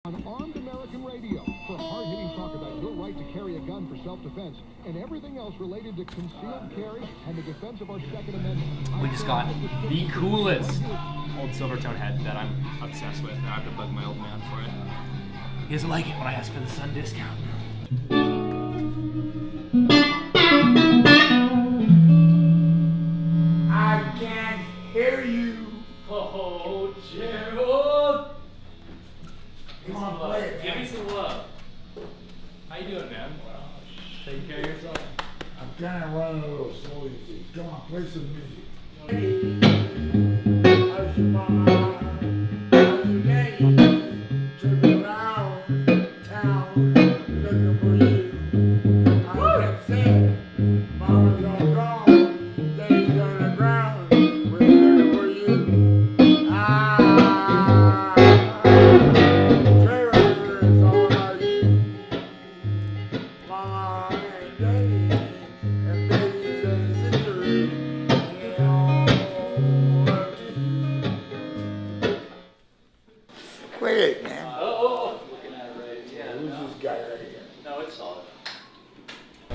On Armed American Radio for hard-hitting talk about your right to carry a gun for self-defense and everything else related to concealed carry and the defense of our Second Amendment. We just got the coolest old Silvertone head that I'm obsessed with. I have to bug my old man for it. He doesn't like it when I ask for the Sun discount. I can't hear you. Oh, Gerald! Come on, play it. Give me some love. How you doing, man? Taking care of yourself? I'm kind of running a little slow, you see. Come on, play some music. How's your mama? How's your daddy? Took me around town looking for you. I kept saying, Mama's all gone, Daddy's on the ground, we're looking for you. Trevor, it's all about you. Mama and Daddy, and babies and sisters, they all love you. Play it, man. Looking at it right, yeah. Who's this guy right here? No, it's solid.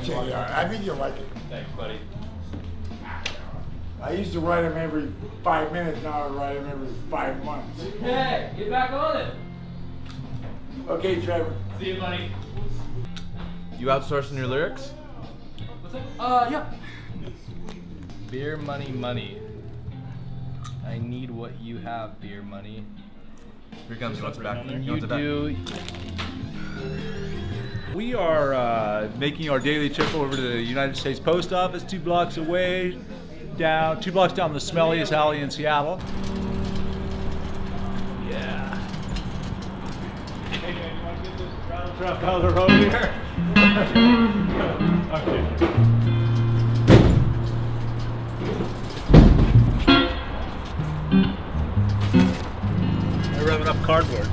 Check it out. I think you'll like it. Thanks, buddy. I used to write them every 5 minutes, now I write them every 5 months. Hey, get back on it. Okay, Trevor. See you, buddy. You outsourcing your lyrics? What's up? Yeah. Beer money money. I need what you have, beer money. Here comes what's back. And you do. We are making our daily trip over to the United States Post Office, 2 blocks away, down 2 blocks down the smelliest alley in Seattle. Yeah. Hey man, you want to get this rattle trap out of the road here? Okay. I have enough cardboard.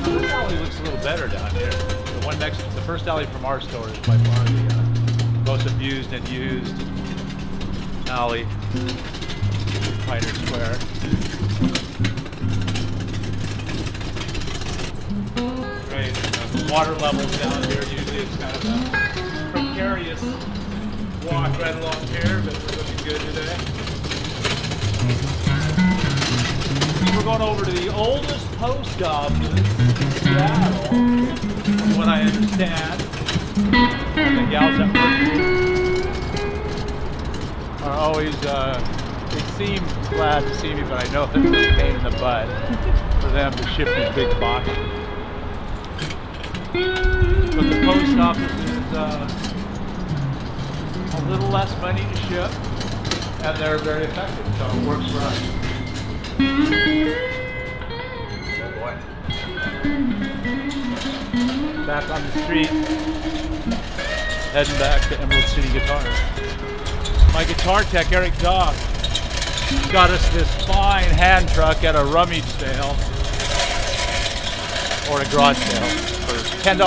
This alley looks a little better down here. The one next, the first alley from our store is by far the most abused and used alley. Pioneer Square. Great. The water levels down here usually it's kind of a precarious walk right along here, but we're looking good today. We're going over to the oldest post office in Seattle, from what I understand. The gals that work are always, they seem glad to see me, but I know that it's a pain in the butt for them to ship these big boxes. But the post office is a little less money to ship, and they're very effective, so it works for us. Back on the street, heading back to Emerald City Guitars. My guitar tech, Eric Dobb, got us this fine hand truck at a rummage sale, or a garage sale, for $10.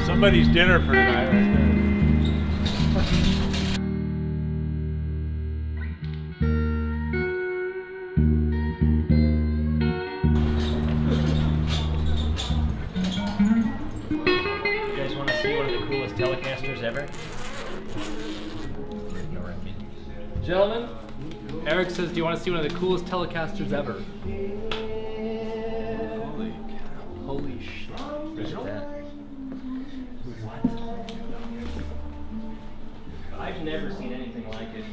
Somebody's dinner for tonight right there. You guys want to see one of the coolest Telecasters ever? Gentlemen, Eric says, do you want to see one of the coolest Telecasters ever? Holy cow. Holy shit. Look at that. I've never seen anything like it.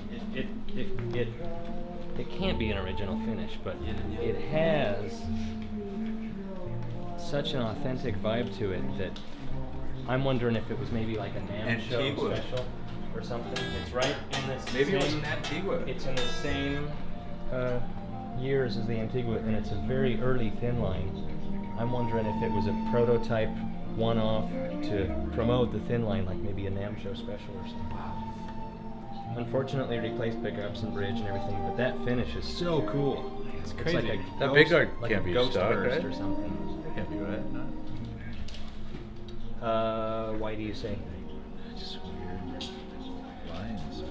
It can't be an original finish, but it has such an authentic vibe to it that I'm wondering if it was maybe like a NAMM show Antigua. special or something. It's right in this. Maybe it was an Antigua. It's in the same years as the Antigua, and it's a very early thin line. I'm wondering if it was a prototype one-off to promote the thin line, like maybe a NAMM show special or something. Unfortunately, replaced pickups and bridge and everything, but that finish is so cool. It's It's crazy. like a That ghost, big guard like can't a be ghost stuck, burst right? or something. That can't be right. No. Why do you say? Just weird lines.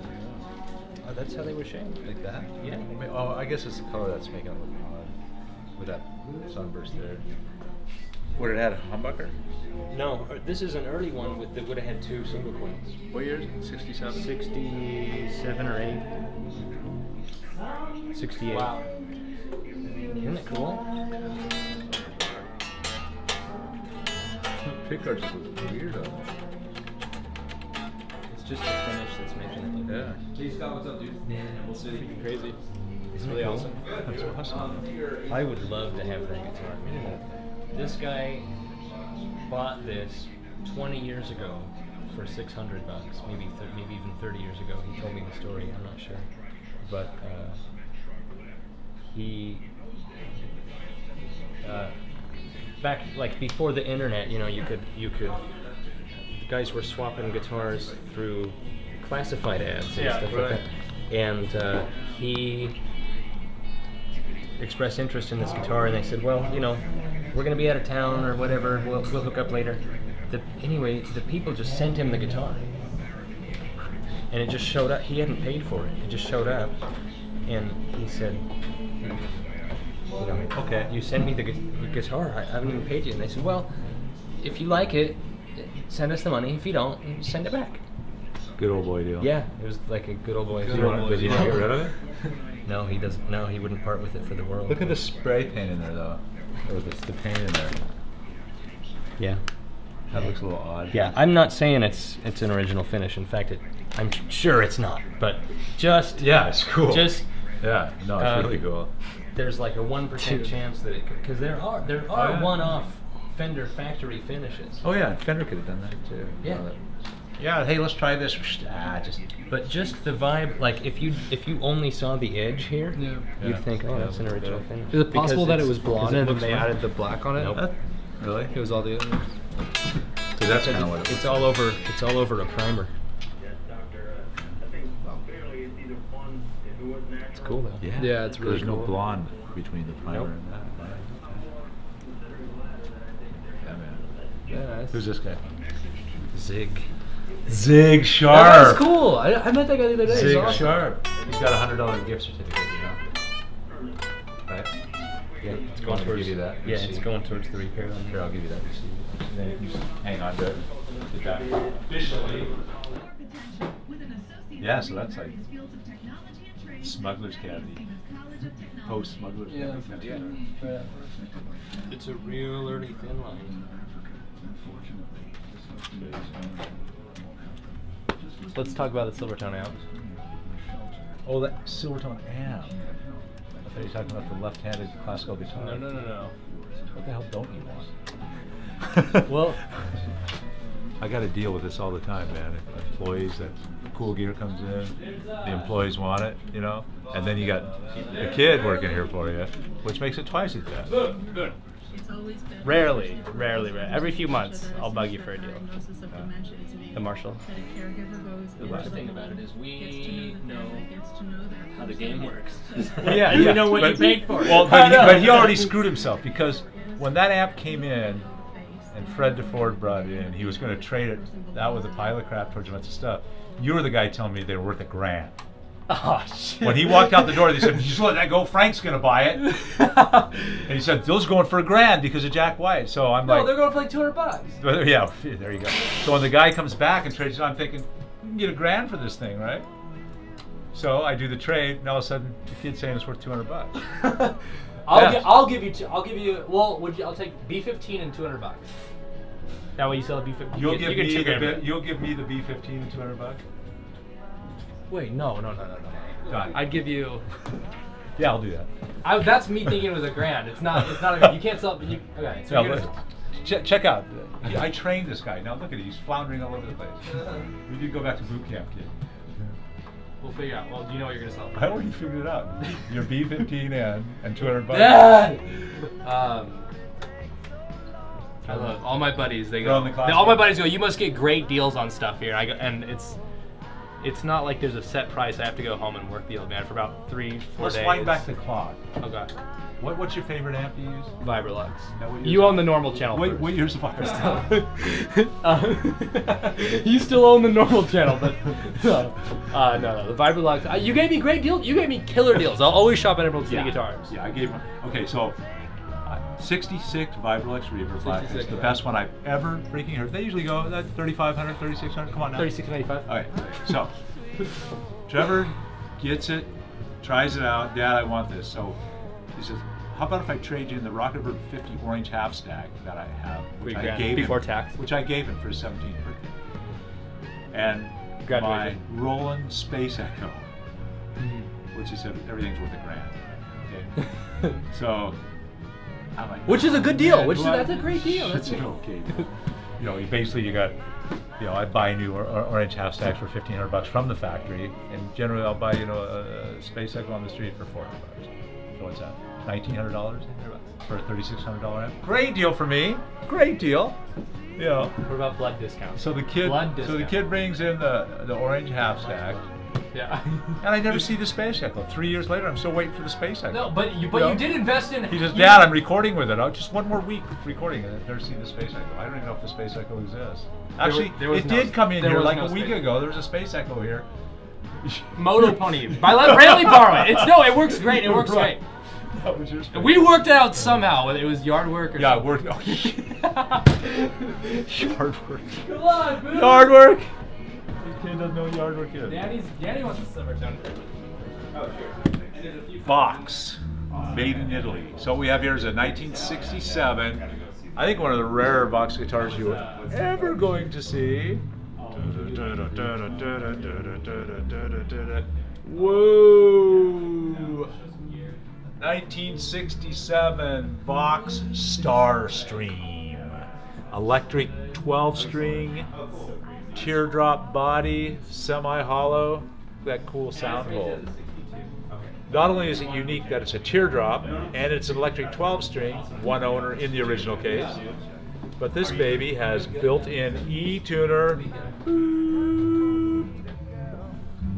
Oh, that's how they were shaped. Like that? Yeah. I mean, oh, I guess it's the color that's making it look odd. With that sunburst there. Would it have a humbucker? No, this is an early one with that would have had 2 single coils. What year is it? 67? 67 or 8. 68. Wow. Isn't it cool? Pickguards look weird on it. It's just the finish that's making it look Yeah. Hey Scott, what's up, dude? We'll see. Crazy. It's really awesome. That's awesome. I would love to have that guitar. I mean, this guy bought this 20 years ago for $600, maybe even 30 years ago. He told me the story. I'm not sure, but he back like before the internet, you know, you could the guys were swapping guitars through classified ads and Yeah, stuff right. like that, and he expressed interest in this guitar, and they said, well, you know, we're going to be out of town or whatever, we'll hook up later. Anyway, the people just sent him the guitar, and it just showed up. He hadn't paid for it. It just showed up, and he said, you know, Okay. you sent me the guitar. I haven't even paid you. And they said, well, if you like it, send us the money. If you don't, send it back. Good old boy deal. Yeah, it was like a good old boy. Did you want to get rid of it? No, he doesn't. No, he wouldn't part with it for the world. Look at the spray paint in there, though. Or the paint in there. Yeah. That looks a little odd. Yeah, I'm not saying it's an original finish. In fact, I'm sure it's not. But just Yeah, it's cool. Just Yeah, no, it's really cool. there's like a 1% chance that it because there are yeah. one-off Fender factory finishes. Oh yeah, Fender could have done that too. Yeah. Yeah, hey, let's try this. But just the vibe, like if you only saw the edge here, Yeah. you'd Yeah. think, oh, Yeah, that's an that's original good. finish. Is it possible Because that it was it's- blonde because and then looks they fun. added the black on it? Nope. Really? It was all the other. So that's kind of what it It's was. all over. It's all over a primer. It's cool though. Yeah, Yeah, it's really There's no cool. blonde between the primer Nope. and that. Yeah, man. Yeah, nice. Who's this guy? Zig. Zig Oh, Sharp. that's cool. I met that guy the other day. He's Zig awesome. Sharp. He's got a $100 gift certificate, you know. Right? Yeah, it's Want going me to towards. give you that Yeah, it's receipt? going towards the repair. Here, I'll give you that receipt. Then you just hang on to it. Get that officially. Yeah, so that's like Smuggler's Cavity. Post Smuggler's Cavity. Yeah. It's a real early thin line. Let's talk about the Silvertone amp. Oh, that Silvertone amp. I thought you were talking about the left-handed classical guitar. No. What the hell don't you want? Well, I got to deal with this all the time, man. Employees, that cool gear comes in, the employees want it, you know, and then you got a kid working here for you, which makes it twice as bad. rarely. Every few months, I'll bug you for a deal. The Marshall. The worst thing about it is we know how the game works. Yeah, you know what you but- paid for. Well, but he already screwed himself because when that amp came in and Fred DeFord brought it in, he was going to trade it out with a pile of crap towards a bunch of stuff. You were the guy telling me they were worth $1,000. Oh shit. When he walked out the door, they said, "Just let that go. Frank's going to buy it." And he said, "Those are going for $1,000 because of Jack White." So I'm No, like, they're going for like $200. yeah, there you go. So when the guy comes back and trades it, I'm thinking, you can get $1,000 for this thing, right? So I do the trade, and all of a sudden, the kid's saying it's worth $200. I'll give you. Well, I'll take B15 and $200. That way you sell a B15. You'll you give get me $2 the grand. you'll give me the B15 and $200. Wait, no. Done. I'd give you. Yeah, I'll do that. That's me thinking it was $1,000. It's not. It's not. You can't sell. Okay. So Yeah, you're but gonna, check out. I trained this guy. Now look at it. He's floundering all over the place. We did go back to boot camp, kid. we'll figure out. Well, do you know what you're gonna sell? I already figured it out. Your B15 and $200. Dad! I love all my buddies. They Throw go. in the class All my room. buddies go. You must get great deals on stuff here. I go, and it's not like there's a set price. I have to go home and work the old man for about 3-4 Let's days. wind back the clock. Oh god. What's your favorite amp you use? Vibrolux. Now, what years- You own the normal channel. What, first. what year's the Vibrolux? You still own the normal channel, but no, the Vibrolux. You gave me great deals. You gave me killer deals. I'll always shop at Emerald City Guitars. Yeah, I gave him. Okay, so 66 Vibrolux Reverb Black is 66, the right. best one I've ever freaking heard. They usually go at 3,500, 3,600. Come on now. 36.95. Okay, so Trevor gets it, tries it out. Dad, I want this. So he says, how about if I trade you in the Rockerbird 50 orange half stack that I have, which I $3,000 gave before him, tax. which I gave him for his 17th birthday, and my Graduation. Roland Space Echo, which he said everything's worth $1,000. Okay, so I'm like, Which is a good deal. man, Which is, what? that's a great deal. That's It's an okay deal. You know, basically you got, you know, I buy new orange half stacks for $1,500 from the factory, and generally I'll buy, you know, a Space Echo on the street for $400. So what's that? $1,900 for a $3,600 amp. Great deal for me. Great deal. You know. What about blood discounts? So the kid, brings in the orange half stack, Yeah. and I never see the Space Echo. 3 years later, I'm still waiting for the Space Echo. No, but you know? did invest in. He says, Dad, I'm recording with it. Oh, just one more week recording it. I've never seen the Space Echo. I don't even know if the Space Echo exists. Actually, there was it no- did come in there here was like no a week Space- ago. There was a Space Echo here. Moto Pony. Rarely borrow it. It works great. It works Right. great. That was your Space We worked it out somehow, whether it was yard work or Yeah, something. work. Oh, yard work. Come on, boo. Yard work. This kid doesn't know what yard work is. Danny wants the Silvertone. Oh, sure. Vox, made in Italy. So what we have here is a 1967. I think one of the rarer Vox guitars you are ever going to see. Whoa! 1967 Vox Starstream. Electric 12-string, teardrop body, semi-hollow. That cool sound hole. Not only is it unique that it's a teardrop and it's an electric 12-string, one owner in the original case, but this baby has built-in E-tuner,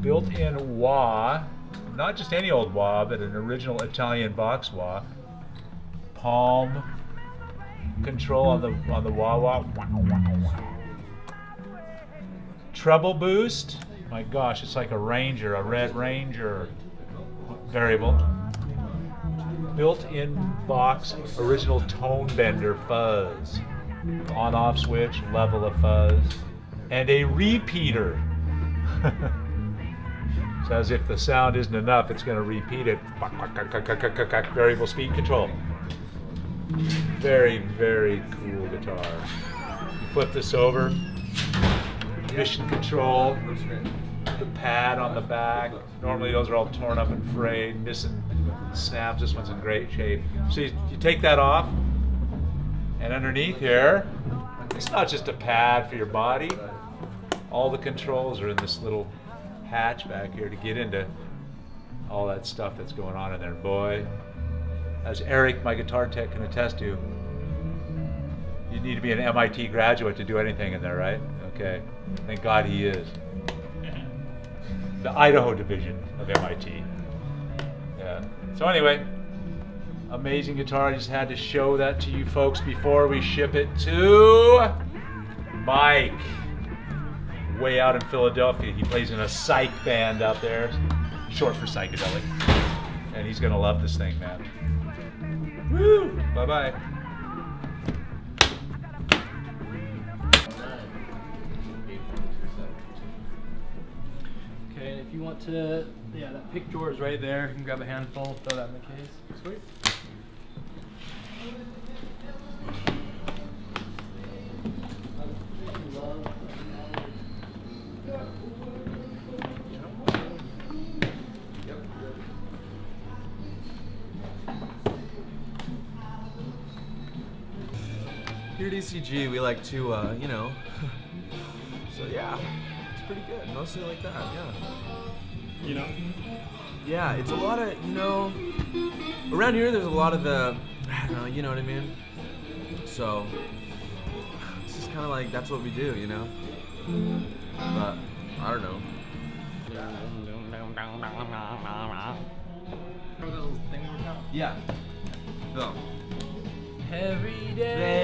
built-in wah, not just any old wah, but an original Italian Vox wah, palm control on the wah-wah, treble boost. My gosh, it's like a Ranger, a Red Ranger variable. Built-in Vox original tone bender fuzz. On-off switch, level of fuzz. And a repeater. So as if the sound isn't enough, it's going to repeat it. Variable speed control. Very, very cool guitar. You flip this over. Mission control. The pad on the back. Normally those are all torn up and frayed, missing snaps. This one's in great shape. So you take that off, and underneath here, it's not just a pad for your body. All the controls are in this little hatch back here to get into all that stuff that's going on in there. Boy, as Eric, my guitar tech, can attest to, you need to be an MIT graduate to do anything in there, right? Okay, thank God he is. The Idaho division of MIT. Yeah. So anyway, amazing guitar. I just had to show that to you folks before we ship it to Mike, way out in Philadelphia. He plays in a psych band out there, short for psychedelic, and he's gonna love this thing, man. Woo! Bye bye. Okay, and if you want to, that pick drawer's right there. You can grab a handful, throw that in the case. Sweet. Here at ECG, we like to, you know, so yeah, it's pretty good. Mostly like that, yeah. You know? Yeah, it's a lot of, you know, around here there's a lot of the, I don't know, you know what I mean? So, kind of like that's what we do, you know. But I don't know. Remember that little thing we were talking? Yeah. So. Every day.